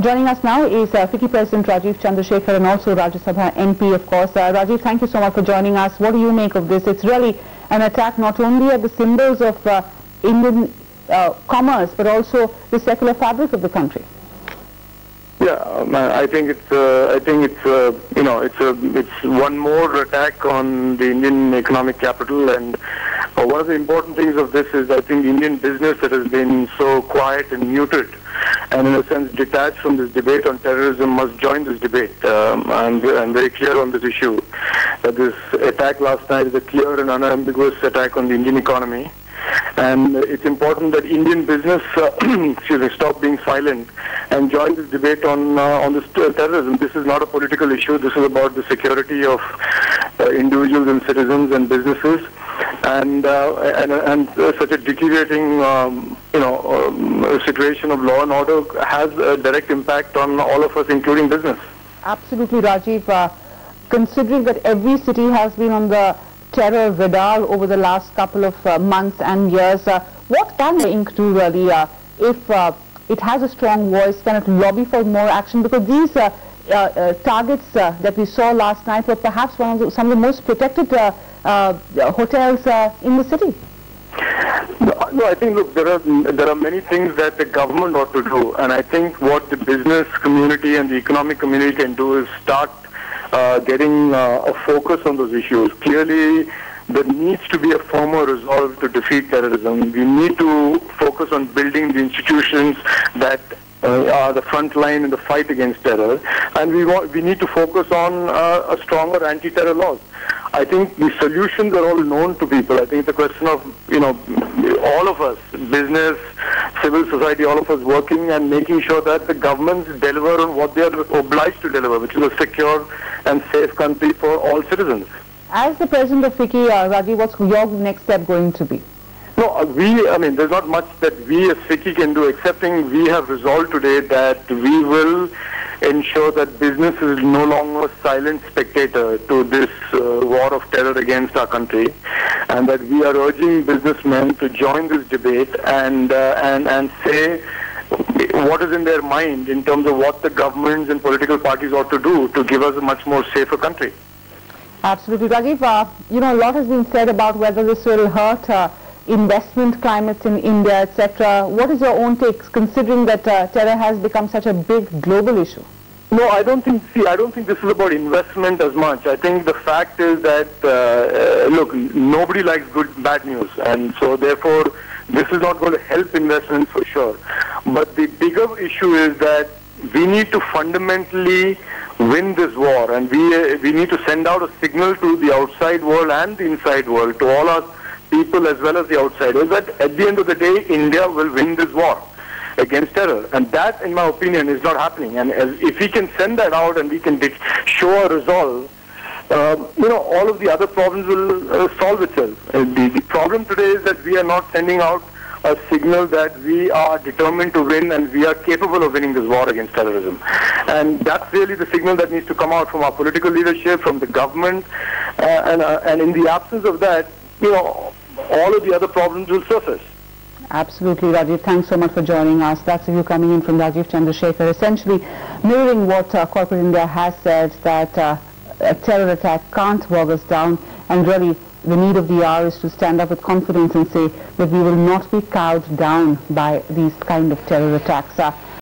Joining us now is FICCI President Rajiv Chandrasekhar and also Rajya Sabha MP, of course. Rajiv, thank you so much for joining us. What do you make of this? It's really an attack not only at the symbols of Indian commerce, but also the secular fabric of the country. Yeah, I think it's one more attack on the Indian economic capital, and one of the important things of this is I think Indian business that has been so quiet and muted and in a sense detached from this debate on terrorism must join this debate. I'm very clear on this issue that this attack last night is a clear and unambiguous attack on the Indian economy. And it's important that Indian business stop being silent and join this debate on this terrorism. This is not a political issue. This is about the security of individuals and citizens and businesses. And such a deteriorating situation of law and order has a direct impact on all of us, including business. Absolutely, Rajiv. Considering that every city has been on the terror radar over the last couple of months and years, what can the Inc. do really if it has a strong voice? Can it lobby for more action? Because these targets that we saw last night were perhaps some of the most protected hotels in the city. No, I think, look, there are many things that the government ought to do, and I think what the business community and the economic community can do is start getting a focus on those issues. Clearly, there needs to be a firmer resolve to defeat terrorism. We need to focus on building the institutions that are the front line in the fight against terror, and we need to focus on a stronger anti-terror laws. I think the solutions are all known to people. I think it's a question of, all of us, business, civil society, all of us working and making sure that the governments deliver on what they are obliged to deliver, which is a secure and safe country for all citizens. As the President of FICCI, Rajiv, what's your next step going to be? No, there's not much that we as FICCI can do, excepting we have resolved today that we will ensure that business is no longer a silent spectator to this war of terror against our country, and that we are urging businessmen to join this debate and say what is in their mind in terms of what the governments and political parties ought to do to give us a much more safer country. Absolutely, Rajiv. A lot has been said about whether this will hurt investment climates in India, etc. What is your own take, considering that terror has become such a big global issue? No, I don't think this is about investment as much. I think the fact is that, look, nobody likes bad news, and so therefore this is not going to help investments for sure. But the bigger issue is that we need to fundamentally win this war, and we need to send out a signal to the outside world and the inside world, to all our people as well as the outsiders, that at the end of the day, India will win this war against terror. And that, in my opinion, is not happening. And if we can send that out and we can show a resolve, all of the other problems will solve itself. The problem today is that we are not sending out a signal that we are determined to win and we are capable of winning this war against terrorism. And that's really the signal that needs to come out from our political leadership, from the government, and in the absence of that, all of the other problems will surface. Absolutely, Rajiv. Thanks so much for joining us. That's the view coming in from Rajiv Chandrasekhar, essentially mirroring what corporate India has said, that a terror attack can't bog us down, and really the need of the hour is to stand up with confidence and say that we will not be cowed down by these kind of terror attacks.